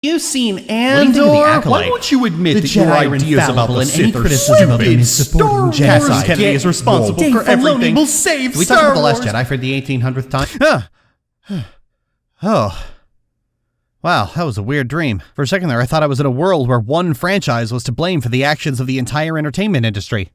You've seen What do you think of the Andor? Acolyte? Why won't you admit The that your Jedi are ideas about infallible, the and any Sith are criticism of them stupid? is supporting Star genocide. Wars Kennedy is responsible Dave for Filoni everything. will save Did we talk about The Last Jedi for the 1800th time? Oh. Wow, that was a weird dream. For a second there, I thought I was in a world where one franchise was to blame for the actions of the entire entertainment industry.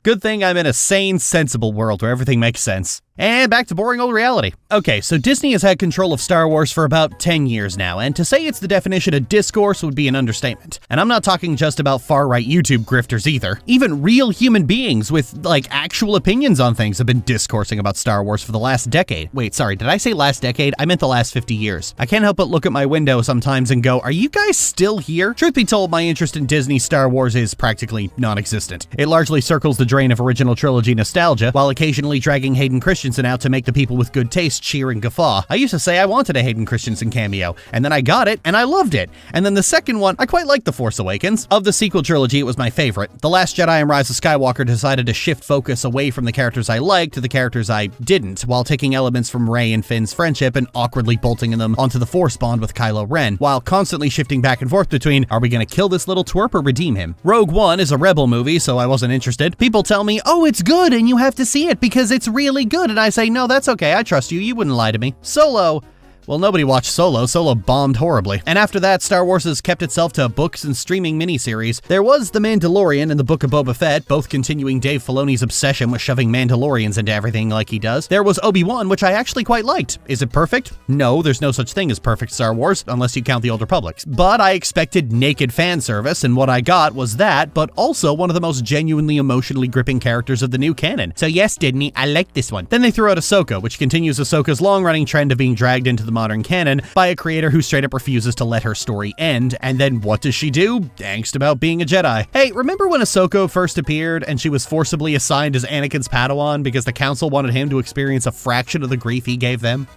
Good thing I'm in a sane, sensible world where everything makes sense. And back to boring old reality. Okay, so Disney has had control of Star Wars for about 10 years now, and to say it's the definition of discourse would be an understatement. And I'm not talking just about far-right YouTube grifters either. Even real human beings with, actual opinions on things have been discoursing about Star Wars for the last decade. Wait, sorry, did I say last decade? I meant the last 50 years. I can't help but look at my window sometimes and go, are you guys still here? Truth be told, my interest in Disney Star Wars is practically non-existent. It largely circles the drain of original trilogy nostalgia, while occasionally dragging Hayden Christensen out to make the people with good taste cheer and guffaw. I used to say I wanted a Hayden Christensen cameo, and then I got it, and I loved it. And then the second one, I quite liked The Force Awakens. Of the sequel trilogy, it was my favorite. The Last Jedi and Rise of Skywalker decided to shift focus away from the characters I liked to the characters I didn't, while taking elements from Rey and Finn's friendship and awkwardly bolting them onto the Force bond with Kylo Ren, while constantly shifting back and forth between, are we gonna kill this little twerp or redeem him? Rogue One is a rebel movie, so I wasn't interested. People tell me, oh, it's good and you have to see it because it's really good, and I say, no, that's okay, I trust you, you wouldn't lie to me. Solo. Well, nobody watched Solo. Solo bombed horribly. And after that, Star Wars has kept itself to books and streaming miniseries. There was The Mandalorian and The Book of Boba Fett, both continuing Dave Filoni's obsession with shoving Mandalorians into everything like he does. There was Obi-Wan, which I actually quite liked. Is it perfect? No, there's no such thing as perfect Star Wars, unless you count The Old Republic. But I expected naked fan service, and what I got was that, but also one of the most genuinely emotionally gripping characters of the new canon. So yes, Disney, I like this one. Then they threw out Ahsoka, which continues Ahsoka's long-running trend of being dragged into the modern canon by a creator who straight up refuses to let her story end, and then what does she do? Angst about being a Jedi. Hey, remember when Ahsoka first appeared and she was forcibly assigned as Anakin's Padawan because the council wanted him to experience a fraction of the grief he gave them?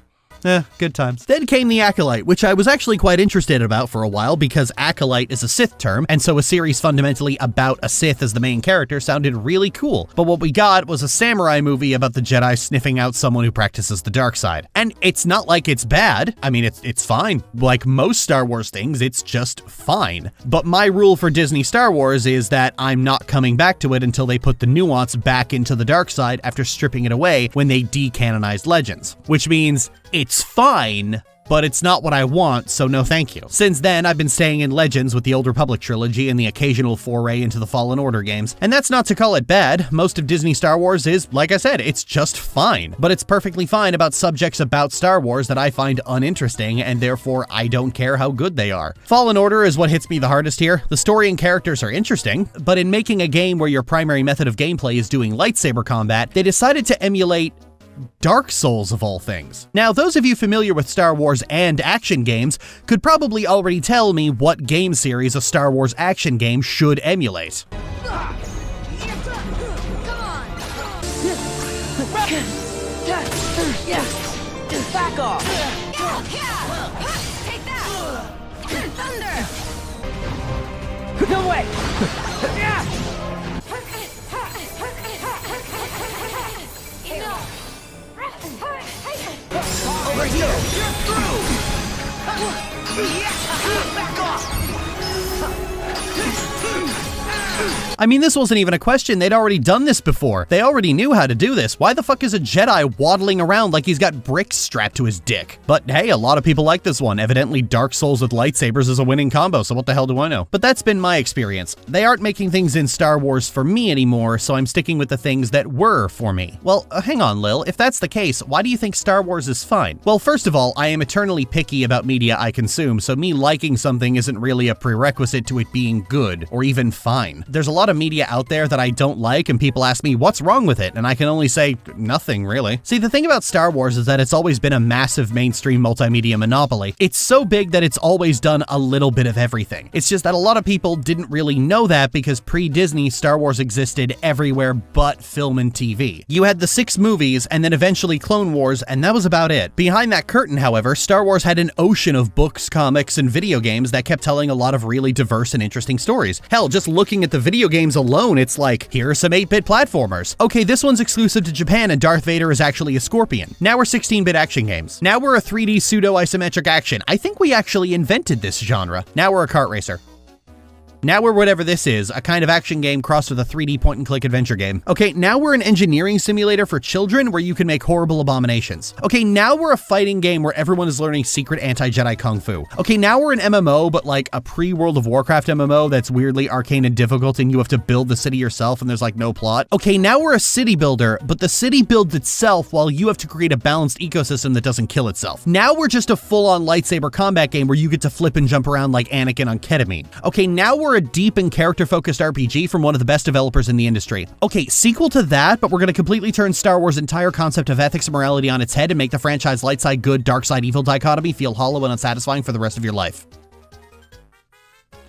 Good times. Then came The Acolyte, which I was actually quite interested about for a while because Acolyte is a Sith term, and so a series fundamentally about a Sith as the main character sounded really cool. But what we got was a samurai movie about the Jedi sniffing out someone who practices the dark side. And it's not like it's bad. I mean, it's fine. Like most Star Wars things, it's just fine. But my rule for Disney Star Wars is that I'm not coming back to it until they put the nuance back into the dark side after stripping it away when they decanonized Legends. Which means it's fine, but it's not what I want, so no thank you. Since then, I've been staying in Legends with the Old Republic trilogy and the occasional foray into the Fallen Order games. And that's not to call it bad. Most of Disney Star Wars is, like I said, it's just fine. But it's perfectly fine about subjects about Star Wars that I find uninteresting, and therefore I don't care how good they are. Fallen Order is what hits me the hardest here. The story and characters are interesting, but in making a game where your primary method of gameplay is doing lightsaber combat, they decided to emulate Dark Souls of all things. Now, those of you familiar with Star Wars and action games could probably already tell me what game series a Star Wars action game should emulate. Back off! Take that! Thunder! No way! Over here! You're through! Back off! I mean, this wasn't even a question. They'd already done this before. They already knew how to do this. Why the fuck is a Jedi waddling around like he's got bricks strapped to his dick? But hey, a lot of people like this one. Evidently, Dark Souls with lightsabers is a winning combo, so what the hell do I know? But that's been my experience. They aren't making things in Star Wars for me anymore, so I'm sticking with the things that were for me. Well, hang on, Lil. If that's the case, why do you think Star Wars is fine? Well, first of all, I am eternally picky about media I consume, so me liking something isn't really a prerequisite to it being good, or even fine. There's a lot of media out there that I don't like, and people ask me, what's wrong with it? And I can only say, nothing really. See, the thing about Star Wars is that it's always been a massive mainstream multimedia monopoly. It's so big that it's always done a little bit of everything. It's just that a lot of people didn't really know that because pre-Disney, Star Wars existed everywhere but film and TV. You had the 6 movies and then eventually Clone Wars, and that was about it. Behind that curtain, however, Star Wars had an ocean of books, comics, and video games that kept telling a lot of really diverse and interesting stories. Hell, just look looking at the video games alone, it's like, here are some 8-bit platformers. Okay, this one's exclusive to Japan and Darth Vader is actually a scorpion. Now we're 16-bit action games. Now we're a 3D pseudo-isometric action. I think we actually invented this genre. Now we're a kart racer. Now we're whatever this is, a kind of action game crossed with a 3D point-and-click adventure game. Okay, now we're an engineering simulator for children where you can make horrible abominations. Okay, now we're a fighting game where everyone is learning secret anti-Jedi kung fu. Okay, now we're an MMO, but like a pre-World of Warcraft MMO that's weirdly arcane and difficult and you have to build the city yourself and there's like no plot. Okay, now we're a city builder, but the city builds itself while you have to create a balanced ecosystem that doesn't kill itself. Now we're just a full-on lightsaber combat game where you get to flip and jump around like Anakin on ketamine. Okay, now we're a deep and character-focused RPG from one of the best developers in the industry. Okay, sequel to that, but we're going to completely turn Star Wars' entire concept of ethics and morality on its head and make the franchise light side good, dark side evil dichotomy feel hollow and unsatisfying for the rest of your life.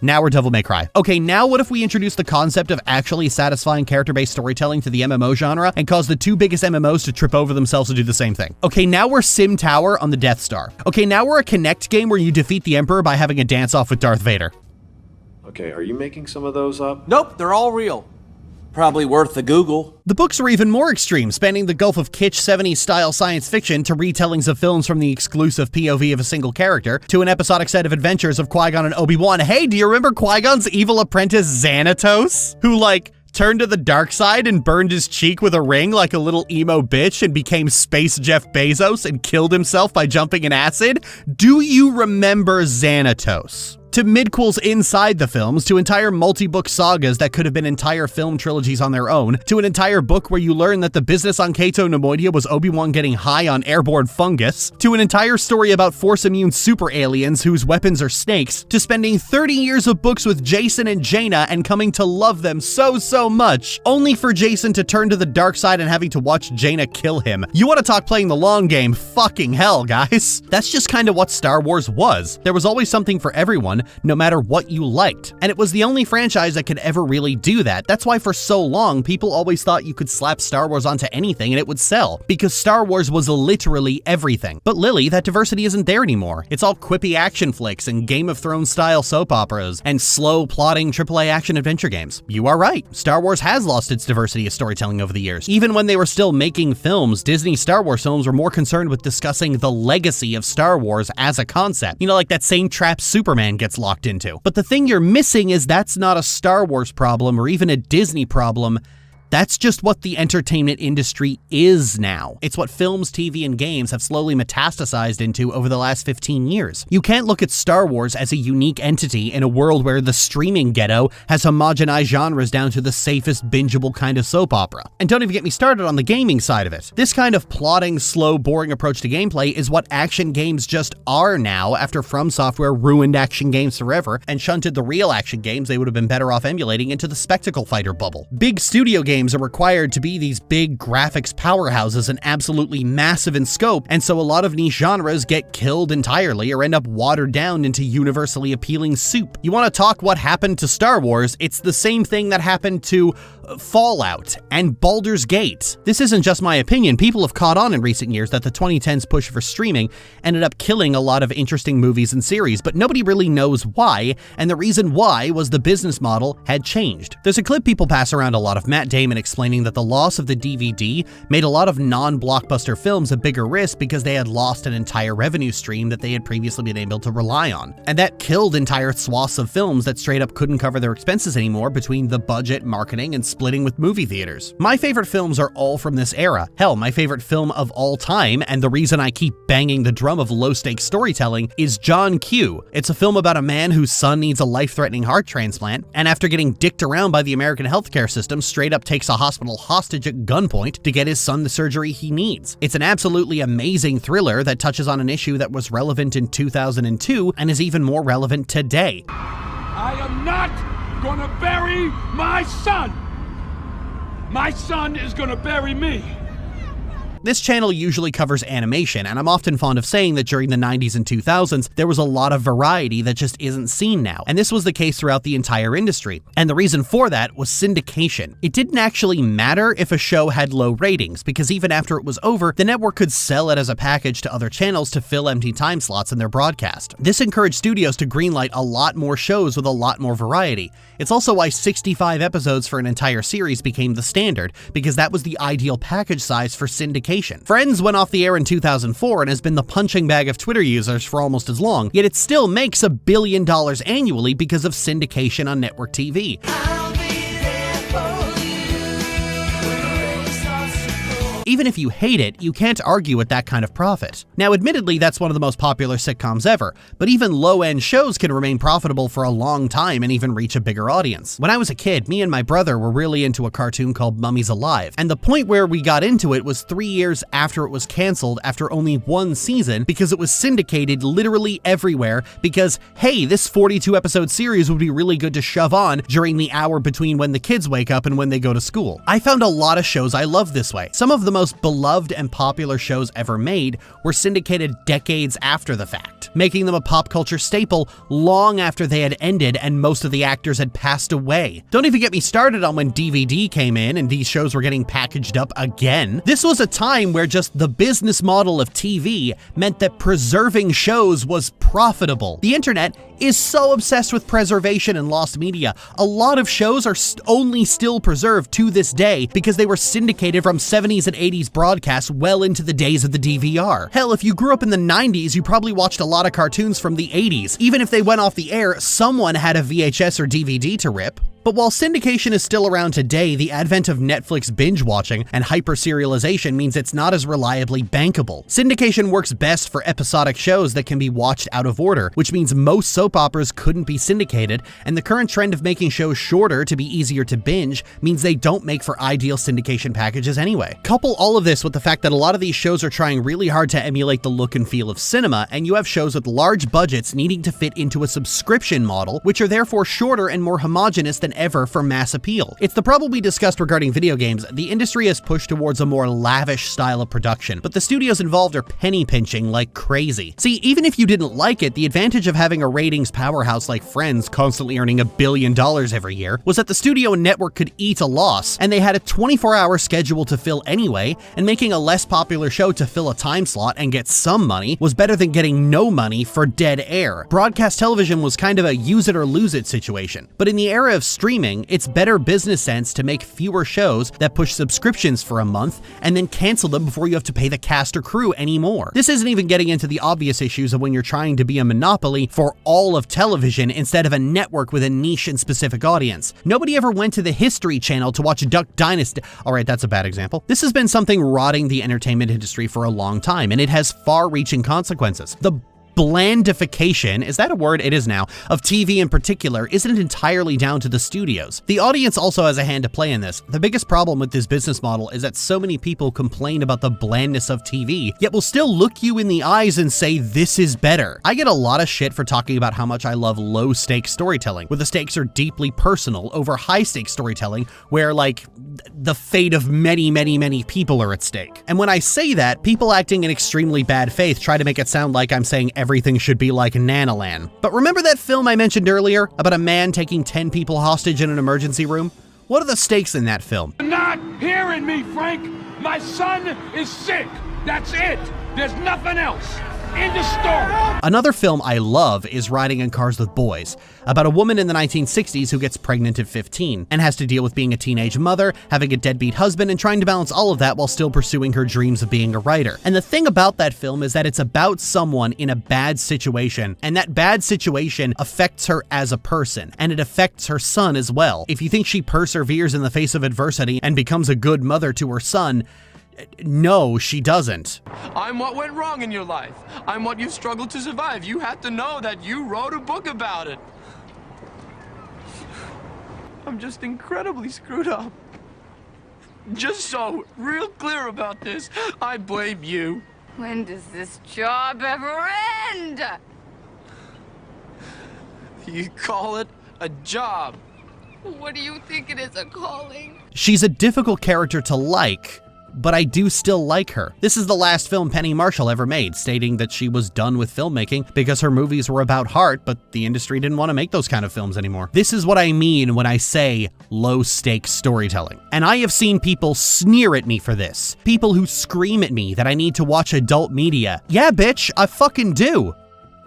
Now we're Devil May Cry. Okay, now what if we introduce the concept of actually satisfying character-based storytelling to the MMO genre and cause the two biggest MMOs to trip over themselves to do the same thing? Okay, now we're Sim Tower on the Death Star. Okay, now we're a Kinect game where you defeat the Emperor by having a dance-off with Darth Vader. Okay, are you making some of those up? Nope, they're all real. Probably worth the Google. The books are even more extreme, spanning the gulf of kitsch 70s style science fiction to retellings of films from the exclusive POV of a single character to an episodic set of adventures of Qui-Gon and Obi-Wan. Hey, do you remember Qui-Gon's evil apprentice Xanatos? Who, like, turned to the dark side and burned his cheek with a ring like a little emo bitch and became Space Jeff Bezos and killed himself by jumping in acid? Do you remember Xanatos? To midquels inside the films, to entire multi-book sagas that could have been entire film trilogies on their own, to an entire book where you learn that the business on Cato Nemoidia was Obi-Wan getting high on airborne fungus, to an entire story about Force-immune super aliens whose weapons are snakes, to spending 30 years of books with Jason and Jaina and coming to love them so much, only for Jason to turn to the dark side and having to watch Jaina kill him. You want to talk playing the long game? Fucking hell, guys. That's just kind of what Star Wars was. There was always something for everyone, no matter what you liked. And it was the only franchise that could ever really do that. That's why for so long, people always thought you could slap Star Wars onto anything and it would sell, because Star Wars was literally everything. But Lily, that diversity isn't there anymore. It's all quippy action flicks and Game of Thrones style soap operas and slow plotting AAA action adventure games. You are right. Star Wars has lost its diversity of storytelling over the years. Even when they were still making films, Disney Star Wars films were more concerned with discussing the legacy of Star Wars as a concept. You know, like that same trap Superman gets locked into. But the thing you're missing is that's not a Star Wars problem or even a Disney problem. That's just what the entertainment industry is now. It's what films, TV, and games have slowly metastasized into over the last 15 years. You can't look at Star Wars as a unique entity in a world where the streaming ghetto has homogenized genres down to the safest bingeable kind of soap opera. And don't even get me started on the gaming side of it. This kind of plodding, slow, boring approach to gameplay is what action games just are now after From Software ruined action games forever and shunted the real action games they would have been better off emulating into the spectacle fighter bubble. Big studio games are required to be these big graphics powerhouses and absolutely massive in scope, and so a lot of niche genres get killed entirely or end up watered down into universally appealing soup. You want to talk what happened to Star Wars? It's the same thing that happened to Fallout and Baldur's Gate. This isn't just my opinion. People have caught on in recent years that the 2010s push for streaming ended up killing a lot of interesting movies and series, but nobody really knows why, and the reason why was the business model had changed. There's a clip people pass around a lot of Matt Damon explaining that the loss of the DVD made a lot of non-blockbuster films a bigger risk because they had lost an entire revenue stream that they had previously been able to rely on. And that killed entire swaths of films that straight up couldn't cover their expenses anymore between the budget, marketing, and splitting with movie theaters. My favorite films are all from this era. Hell, my favorite film of all time, and the reason I keep banging the drum of low-stakes storytelling, is John Q. It's a film about a man whose son needs a life-threatening heart transplant, and after getting dicked around by the American healthcare system, straight up takes a hospital hostage at gunpoint to get his son the surgery he needs. It's an absolutely amazing thriller that touches on an issue that was relevant in 2002 and is even more relevant today. I am not gonna bury my son! My son is gonna bury me! This channel usually covers animation, and I'm often fond of saying that during the 90s and 2000s, there was a lot of variety that just isn't seen now, and this was the case throughout the entire industry. And the reason for that was syndication. It didn't actually matter if a show had low ratings, because even after it was over, the network could sell it as a package to other channels to fill empty time slots in their broadcast. This encouraged studios to greenlight a lot more shows with a lot more variety. It's also why 65 episodes for an entire series became the standard, because that was the ideal package size for syndication. Friends went off the air in 2004 and has been the punching bag of Twitter users for almost as long, yet it still makes $1 billion annually because of syndication on network TV. Even if you hate it, you can't argue with that kind of profit. Now, admittedly, that's one of the most popular sitcoms ever, but even low-end shows can remain profitable for a long time and even reach a bigger audience. When I was a kid, me and my brother were really into a cartoon called Mummies Alive, and the point where we got into it was 3 years after it was canceled after only 1 season because it was syndicated literally everywhere because, hey, this 42-episode series would be really good to shove on during the hour between when the kids wake up and when they go to school. I found a lot of shows I love this way. Some of the most beloved and popular shows ever made were syndicated decades after the fact, making them a pop culture staple long after they had ended and most of the actors had passed away. Don't even get me started on when DVD came in and these shows were getting packaged up again. This was a time where just the business model of TV meant that preserving shows was profitable. The internet is so obsessed with preservation and lost media. A lot of shows are only still preserved to this day because they were syndicated from 70s and 80s broadcasts well into the days of the DVR. Hell, if you grew up in the 90s, you probably watched a lot of cartoons from the 80s. Even if they went off the air, someone had a VHS or DVD to rip. But while syndication is still around today, the advent of Netflix binge watching and hyper-serialization means it's not as reliably bankable. Syndication works best for episodic shows that can be watched out of order, which means most soap operas couldn't be syndicated, and the current trend of making shows shorter to be easier to binge means they don't make for ideal syndication packages anyway. Couple all of this with the fact that a lot of these shows are trying really hard to emulate the look and feel of cinema, and you have shows with large budgets needing to fit into a subscription model, which are therefore shorter and more homogenous than ever for mass appeal. It's the problem we discussed regarding video games. The industry has pushed towards a more lavish style of production, but the studios involved are penny pinching like crazy. See, even if you didn't like it, the advantage of having a ratings powerhouse like Friends constantly earning $1 billion every year was that the studio and network could eat a loss, and they had a 24-hour schedule to fill anyway, and making a less popular show to fill a time slot and get some money was better than getting no money for dead air. Broadcast television was kind of a use it or lose it situation, but in the era of streaming, it's better business sense to make fewer shows that push subscriptions for a month and then cancel them before you have to pay the cast or crew anymore. This isn't even getting into the obvious issues of when you're trying to be a monopoly for all of television instead of a network with a niche and specific audience. Nobody ever went to the History Channel to watch Duck Dynasty. Alright, that's a bad example. This has been something rotting the entertainment industry for a long time, and it has far-reaching consequences. The blandification, is that a word? It is now, of TV in particular isn't entirely down to the studios. The audience also has a hand to play in this. The biggest problem with this business model is that so many people complain about the blandness of TV, yet will still look you in the eyes and say this is better. I get a lot of shit for talking about how much I love low-stakes storytelling, where the stakes are deeply personal, over high-stakes storytelling, where, like, the fate of many, many, many people are at stake. And when I say that, people acting in extremely bad faith try to make it sound like I'm saying everything should be like Nanoland. But remember that film I mentioned earlier about a man taking 10 people hostage in an emergency room? What are the stakes in that film? You're not hearing me, Frank. My son is sick. That's it. There's nothing else. End of story. Another film I love is Riding in Cars with Boys, about a woman in the 1960s who gets pregnant at 15 and has to deal with being a teenage mother, having a deadbeat husband, and trying to balance all of that while still pursuing her dreams of being a writer. And the thing about that film is that it's about someone in a bad situation, and that bad situation affects her as a person, and it affects her son as well. If you think she perseveres in the face of adversity and becomes a good mother to her son, no, she doesn't. I'm what went wrong in your life. I'm what you struggled to survive. You have to know that you wrote a book about it. I'm just incredibly screwed up. Just so real clear about this, I blame you. When does this job ever end? You call it a job. What do you think it is, a calling? She's a difficult character to like, but I do still like her. This is the last film Penny Marshall ever made, stating that she was done with filmmaking because her movies were about heart, but the industry didn't want to make those kind of films anymore. This is what I mean when I say low-stakes storytelling. And I have seen people sneer at me for this. People who scream at me that I need to watch adult media. Yeah, bitch, I fucking do.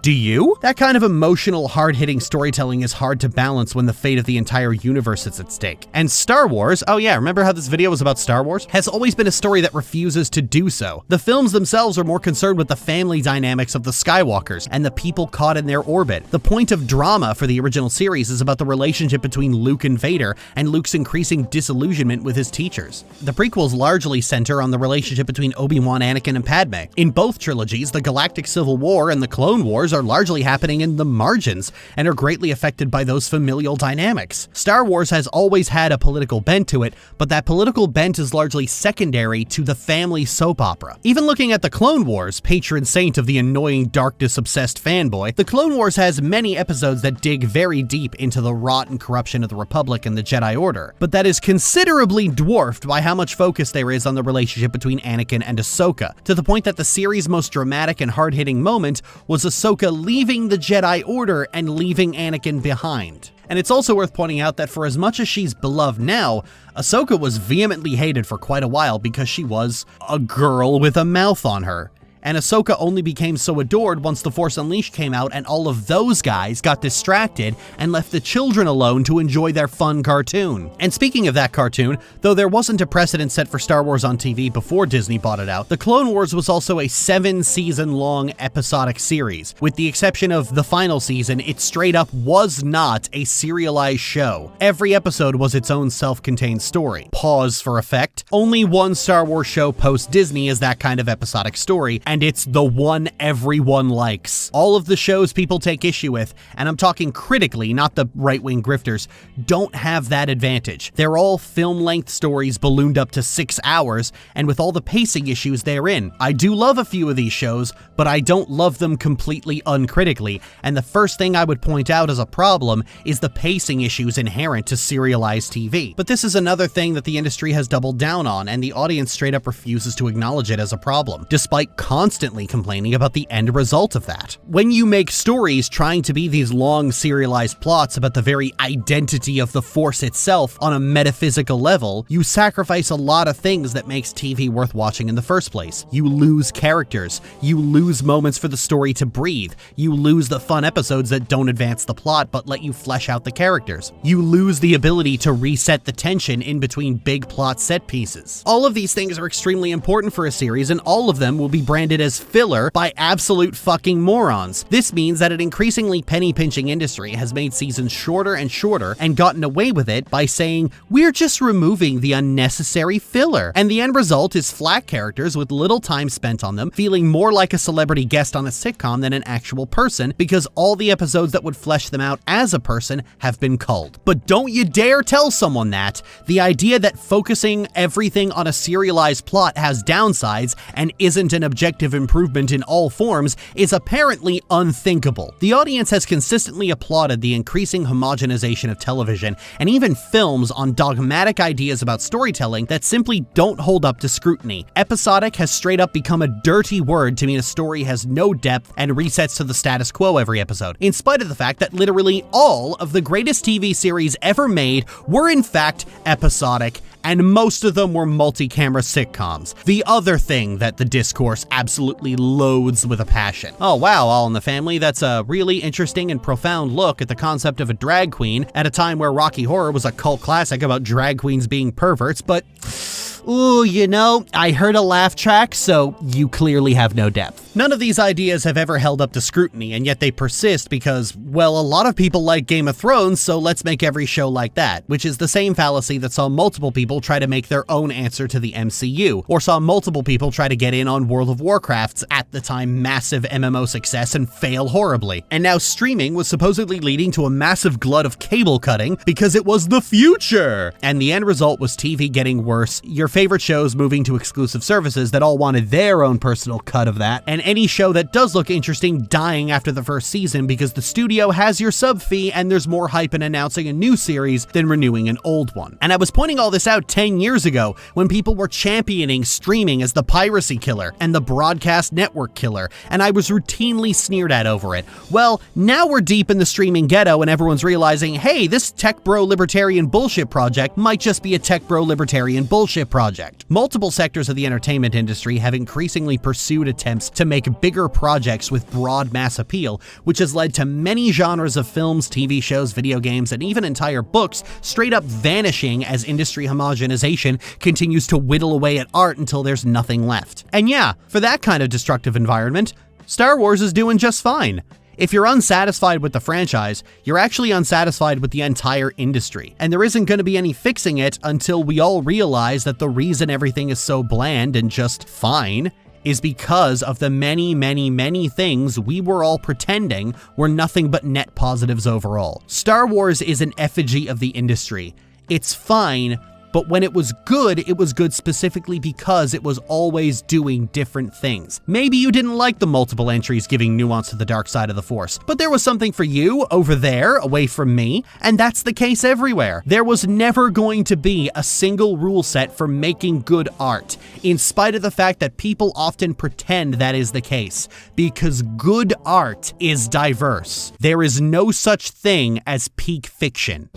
Do you? That kind of emotional, hard-hitting storytelling is hard to balance when the fate of the entire universe is at stake. And Star Wars, oh yeah, remember how this video was about Star Wars? Has always been a story that refuses to do so. The films themselves are more concerned with the family dynamics of the Skywalkers and the people caught in their orbit. The point of drama for the original series is about the relationship between Luke and Vader and Luke's increasing disillusionment with his teachers. The prequels largely center on the relationship between Obi-Wan, Anakin, and Padme. In both trilogies, the Galactic Civil War and the Clone Wars are largely happening in the margins and are greatly affected by those familial dynamics. Star Wars has always had a political bent to it, but that political bent is largely secondary to the family soap opera. Even looking at the Clone Wars, patron saint of the annoying darkness-obsessed fanboy, the Clone Wars has many episodes that dig very deep into the rot and corruption of the Republic and the Jedi Order, but that is considerably dwarfed by how much focus there is on the relationship between Anakin and Ahsoka, to the point that the series' most dramatic and hard-hitting moment was Ahsoka leaving the Jedi Order and leaving Anakin behind. And it's also worth pointing out that for as much as she's beloved now, Ahsoka was vehemently hated for quite a while because she was a girl with a mouth on her. And Ahsoka only became so adored once The Force Unleashed came out and all of those guys got distracted and left the children alone to enjoy their fun cartoon. And speaking of that cartoon, though there wasn't a precedent set for Star Wars on TV before Disney bought it out, The Clone Wars was also a 7-season-long episodic series. With the exception of the final season, it straight up was not a serialized show. Every episode was its own self-contained story. Pause for effect. Only one Star Wars show post-Disney is that kind of episodic story, and it's the one everyone likes. All of the shows people take issue with, and I'm talking critically, not the right-wing grifters, don't have that advantage. They're all film-length stories ballooned up to 6 hours, and with all the pacing issues therein. I do love a few of these shows, but I don't love them completely uncritically, and the first thing I would point out as a problem is the pacing issues inherent to serialized TV. But this is another thing that the industry has doubled down on, and the audience straight up refuses to acknowledge it as a problem, despite constantly complaining about the end result of that. When you make stories trying to be these long serialized plots about the very identity of the Force itself on a metaphysical level, you sacrifice a lot of things that makes TV worth watching in the first place. You lose characters, you lose moments for the story to breathe, you lose the fun episodes that don't advance the plot but let you flesh out the characters. You lose the ability to reset the tension in between big plot set pieces. All of these things are extremely important for a series, and all of them will be branded as filler by absolute fucking morons. This means that an increasingly penny-pinching industry has made seasons shorter and shorter and gotten away with it by saying, we're just removing the unnecessary filler. And the end result is flat characters with little time spent on them, feeling more like a celebrity guest on a sitcom than an actual person because all the episodes that would flesh them out as a person have been culled. But don't you dare tell someone that. The idea that focusing everything on a serialized plot has downsides and isn't an objective improvement in all forms is apparently unthinkable. The audience has consistently applauded the increasing homogenization of television and even films on dogmatic ideas about storytelling that simply don't hold up to scrutiny. Episodic has straight up become a dirty word to mean a story has no depth and resets to the status quo every episode, in spite of the fact that literally all of the greatest TV series ever made were in fact episodic, and most of them were multi-camera sitcoms. The other thing that the discourse absolutely loathes with a passion. Oh wow, All in the Family, that's a really interesting and profound look at the concept of a drag queen at a time where Rocky Horror was a cult classic about drag queens being perverts, but ooh, you know, I heard a laugh track, so you clearly have no depth. None of these ideas have ever held up to scrutiny, and yet they persist because, well, a lot of people like Game of Thrones, so let's make every show like that, which is the same fallacy that saw multiple people try to make their own answer to the MCU, or saw multiple people try to get in on World of Warcraft's, at the time, massive MMO success and fail horribly. And now streaming was supposedly leading to a massive glut of cable cutting because it was the future! And the end result was TV getting worse, your favorite shows moving to exclusive services that all wanted their own personal cut of that, and any show that does look interesting dying after the first season because the studio has your sub fee and there's more hype in announcing a new series than renewing an old one. And I was pointing all this out 10 years ago when people were championing streaming as the piracy killer and the broadcast network killer, and I was routinely sneered at over it. Well, now we're deep in the streaming ghetto and everyone's realizing, hey, this tech bro libertarian bullshit project might just be a tech bro libertarian bullshit project. Multiple sectors of the entertainment industry have increasingly pursued attempts to make bigger projects with broad mass appeal, which has led to many genres of films, TV shows, video games, and even entire books straight up vanishing as industry homogenization continues to whittle away at art until there's nothing left. And yeah, for that kind of destructive environment, Star Wars is doing just fine. If you're unsatisfied with the franchise, you're actually unsatisfied with the entire industry. And there isn't going to be any fixing it until we all realize that the reason everything is so bland and just fine is because of the many, many, many things we were all pretending were nothing but net positives overall. Star Wars is an effigy of the industry. It's fine, but when it was good specifically because it was always doing different things. Maybe you didn't like the multiple entries giving nuance to the dark side of the Force, but there was something for you over there, away from me, and that's the case everywhere. There was never going to be a single rule set for making good art, in spite of the fact that people often pretend that is the case, because good art is diverse. There is no such thing as peak fiction.